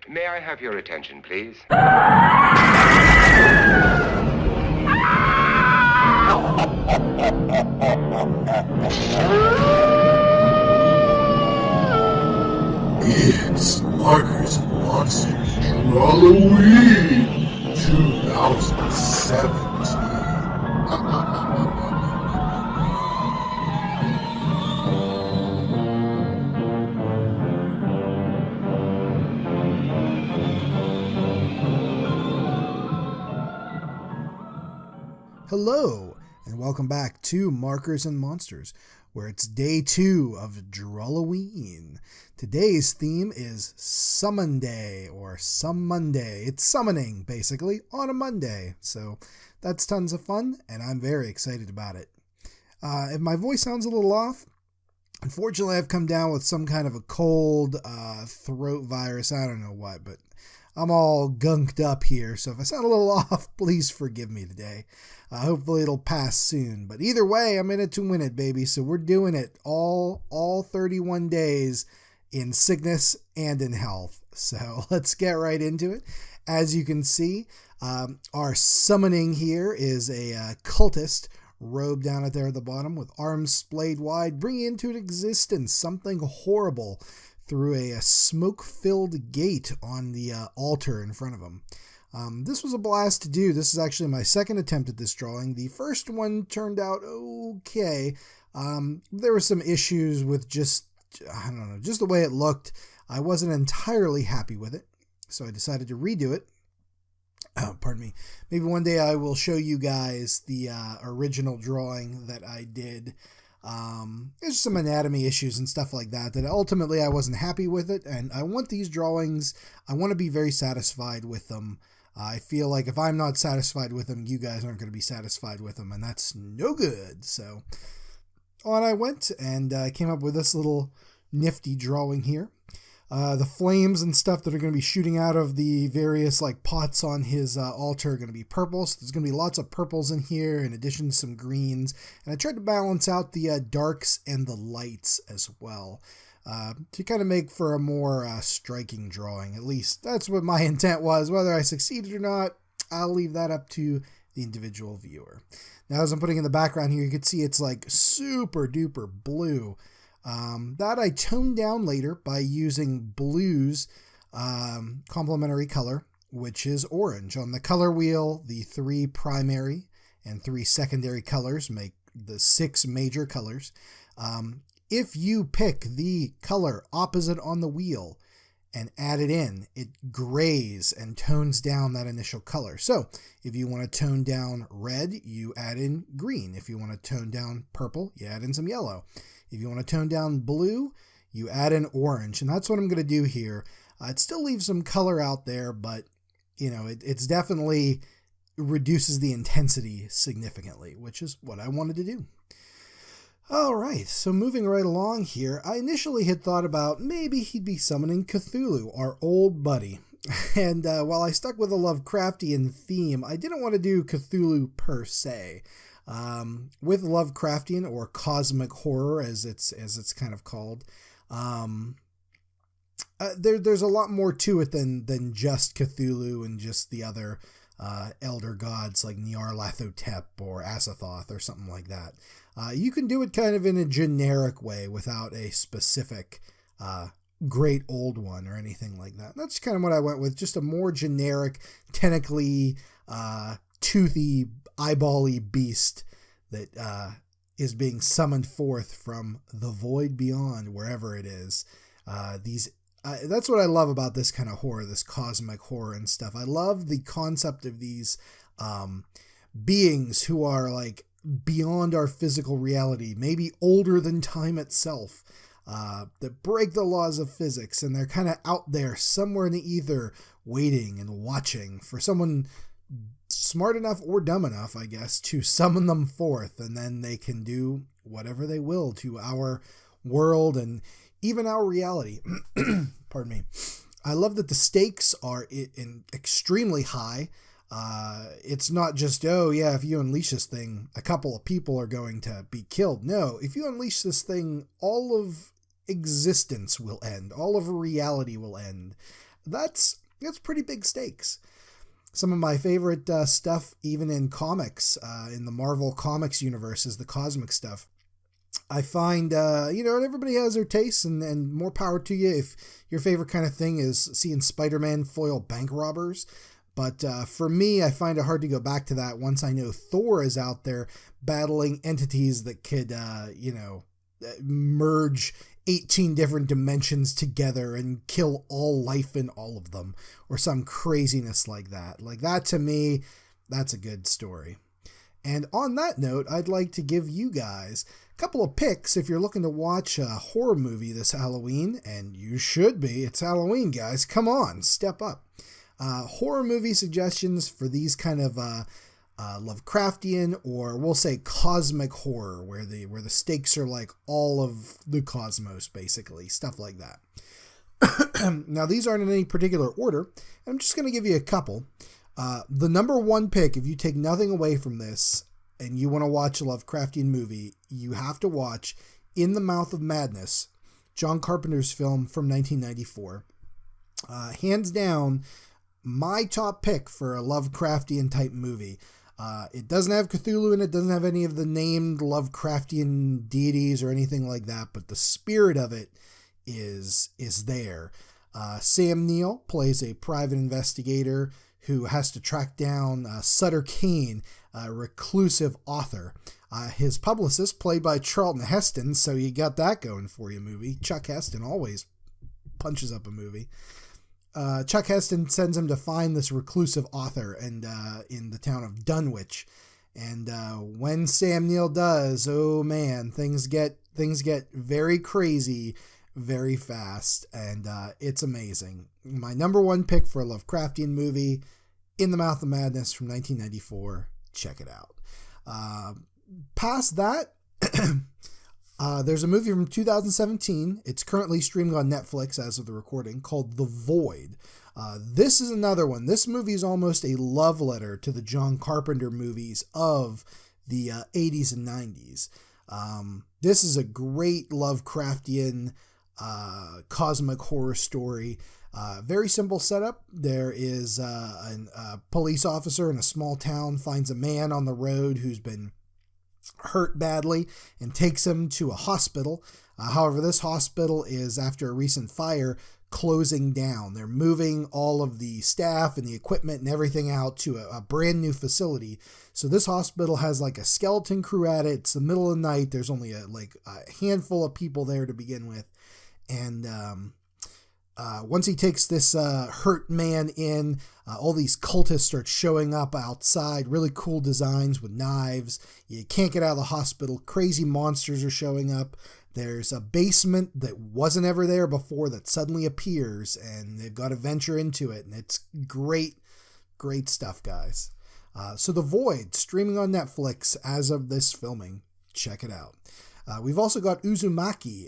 May I have your attention, please? It's Markers and Monsters Drawlloween 2017. Hello, and welcome back to Markers and Monsters, where it's day 2 of Drawlloween. Today's theme is Summonday, or Some Monday. It's summoning, basically, on a Monday. So that's tons of fun, and I'm very excited about it. If my voice sounds a little off, unfortunately I've come down with some kind of a cold, throat virus, I don't know what, but I'm all gunked up here, so if I sound a little off, please forgive me today. Hopefully it'll pass soon, but either way, I'm in it to win it, baby, so we're doing it all 31 days in sickness and in health. So let's get right into it. As you can see, our summoning here is a cultist, robed down at there at the bottom with arms splayed wide, bringing into existence something horrible through a smoke-filled gate on the altar in front of him. This was a blast to do. This is actually my second attempt at this drawing. The first one turned out okay. There were some issues with just the way it looked. I wasn't entirely happy with it, so I decided to redo it. Pardon me. Maybe one day I will show you guys the original drawing that I did. There's some anatomy issues and stuff like that ultimately I wasn't happy with it, and I want these drawings, I want to be very satisfied with them. I feel like if I'm not satisfied with them, you guys aren't going to be satisfied with them, and that's no good. So on I went, and I came up with this little nifty drawing here. The flames and stuff that are going to be shooting out of the various pots on his altar are going to be purple. So there's going to be lots of purples in here, in addition to some greens. And I tried to balance out the darks and the lights as well, to kind of make for a more striking drawing. At least that's what my intent was. Whether I succeeded or not, I'll leave that up to the individual viewer. Now, as I'm putting in the background here, you can see it's super duper blue. That I toned down later by using blue's complementary color, which is orange. On the color wheel, the 3 primary and 3 secondary colors make the 6 major colors. If you pick the color opposite on the wheel and add it in, it grays and tones down that initial color. So if you want to tone down red, you add in green. If you want to tone down purple, you add in some yellow. If you want to tone down blue, you add in orange, and that's what I'm going to do here. It still leaves some color out there, but it's definitely reduces the intensity significantly, which is what I wanted to do. All right, so moving right along here, I initially had thought about maybe he'd be summoning Cthulhu, our old buddy. And while I stuck with a Lovecraftian theme, I didn't want to do Cthulhu per se. With Lovecraftian, or cosmic horror as it's kind of called, there's a lot more to it than just Cthulhu and just the other elder gods like Nyarlathotep or Azathoth or something like that. You can do it kind of in a generic way without a specific great old one or anything like that. That's kind of what I went with, just a more generic, tentacly, toothy, eyeball-y beast that is being summoned forth from the void beyond, wherever it is. That's what I love about this kind of horror, this cosmic horror and stuff. I love the concept of these beings who are beyond our physical reality, maybe older than time itself, that break the laws of physics, and they're kind of out there somewhere in the ether waiting and watching for someone smart enough or dumb enough, I guess, to summon them forth, and then they can do whatever they will to our world and even our reality. Pardon me. I love that the stakes are extremely high. It's not just, if you unleash this thing, a couple of people are going to be killed. No, if you unleash this thing, all of existence will end. All of reality will end. that's pretty big stakes. Some of my favorite stuff, even in comics, in the Marvel Comics universe, is the cosmic stuff. I find, everybody has their tastes, and more power to you if your favorite kind of thing is seeing Spider-Man foil bank robbers. But for me, I find it hard to go back to that once I know Thor is out there battling entities that could, merge 18 different dimensions together and kill all life in all of them, or some craziness like that. Like that, to me, that's a good story. And on that note, I'd like to give you guys a couple of picks if you're looking to watch a horror movie this Halloween, and you should be. It's Halloween, guys. Come on, step up. Horror movie suggestions for these kind of Lovecraftian, or we'll say cosmic horror, where the stakes are like all of the cosmos, basically, stuff like that. Now, these aren't in any particular order. I'm just going to give you a couple. The number one pick, if you take nothing away from this and you want to watch a Lovecraftian movie, you have to watch In the Mouth of Madness, John Carpenter's film from 1994. Hands down, my top pick for a Lovecraftian type movie. It doesn't have Cthulhu in it, doesn't have any of the named Lovecraftian deities or anything like that, but the spirit of it is there. Sam Neill plays a private investigator who has to track down Sutter Kane, a reclusive author. His publicist, played by Charlton Heston, so you got that going for you, movie. Chuck Heston always punches up a movie. Chuck Heston sends him to find this reclusive author and in the town of Dunwich. And when Sam Neill does, oh man, things get very crazy very fast, and it's amazing. My number one pick for a Lovecraftian movie, In the Mouth of Madness from 1994. Check it out. Past that, there's a movie from 2017. It's currently streaming on Netflix as of the recording, called The Void. This is another one. This movie is almost a love letter to the John Carpenter movies of the 80s and 90s. This is a great Lovecraftian cosmic horror story. Very simple setup. There is a police officer in a small town finds a man on the road who's been hurt badly and takes him to a hospital. However, this hospital is, after a recent fire, closing down. They're moving all of the staff and the equipment and everything out to a brand new facility. So this hospital has like a skeleton crew at it. It's the middle of the night. There's only a handful of people there to begin with. And once he takes this hurt man in, all these cultists start showing up outside. Really cool designs with knives. You can't get out of the hospital. Crazy monsters are showing up. There's a basement that wasn't ever there before that suddenly appears, and they've got to venture into it. And it's great, great stuff, guys. So The Void, streaming on Netflix as of this filming. Check it out. We've also got Uzumaki,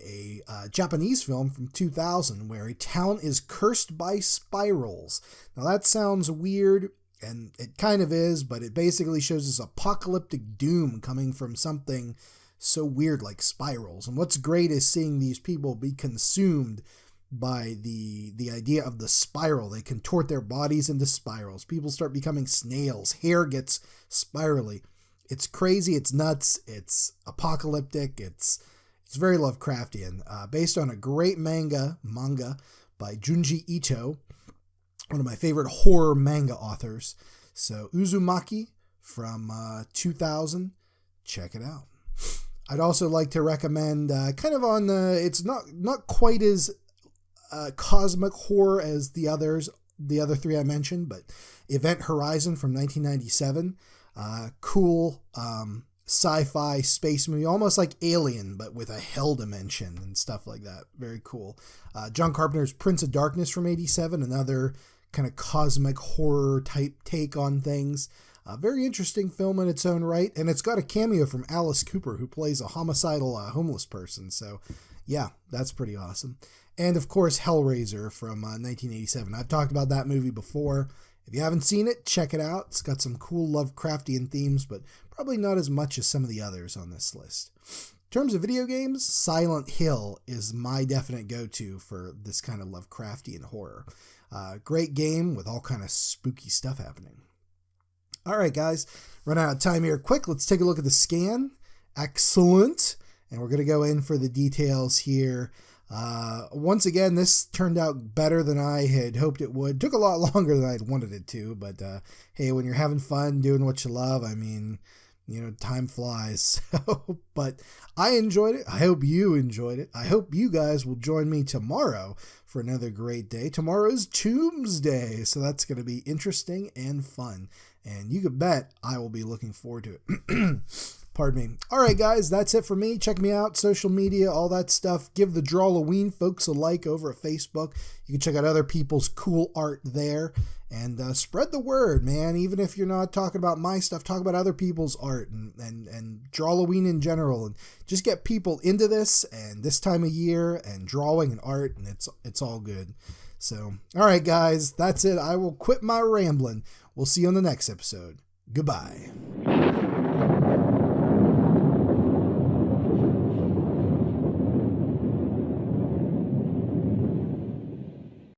a Japanese film from 2000 where a town is cursed by spirals. Now that sounds weird, and it kind of is, but it basically shows this apocalyptic doom coming from something so weird like spirals. And what's great is seeing these people be consumed by the idea of the spiral. They contort their bodies into spirals. People start becoming snails. Hair gets spirally. It's crazy, it's nuts, it's apocalyptic, it's very Lovecraftian. Based on a great manga by Junji Ito, one of my favorite horror manga authors. So Uzumaki from 2000, check it out. I'd also like to recommend kind of on the, it's not quite as cosmic horror as the other three I mentioned, but Event Horizon from 1997. Cool sci-fi space movie, almost like Alien, but with a hell dimension and stuff like that. Very cool. John Carpenter's Prince of Darkness from 87, another kind of cosmic horror type take on things. Very interesting film in its own right, and it's got a cameo from Alice Cooper, who plays a homicidal homeless person. So yeah, that's pretty awesome. And of course, Hellraiser from 1987. I've talked about that movie before. If you haven't seen it, check it out. It's got some cool Lovecraftian themes, but probably not as much as some of the others on this list. In terms of video games, Silent Hill is my definite go-to for this kind of Lovecraftian horror. Great game with all kind of spooky stuff happening. All right, guys, run out of time here. Quick, let's take a look at the scan. Excellent. And we're going to go in for the details here. Once again, this turned out better than I had hoped it would. Took a lot longer than I'd wanted it to, but hey, when you're having fun doing what you love, I mean, time flies. But I enjoyed it. I hope you enjoyed it. I hope you guys will join me tomorrow for another great day. Tomorrow is Tombsday, so that's going to be interesting and fun. And you can bet I will be looking forward to it. Pardon me. All right, guys, that's it for me. Check me out, social media, all that stuff. Give the Drawlloween folks a like over at Facebook. You can check out other people's cool art there. And spread the word, man. Even if you're not talking about my stuff, talk about other people's art and Drawlloween in general. And just get people into this and this time of year and drawing and art, and it's all good. So, all right, guys, that's it. I will quit my rambling. We'll see you on the next episode. Goodbye.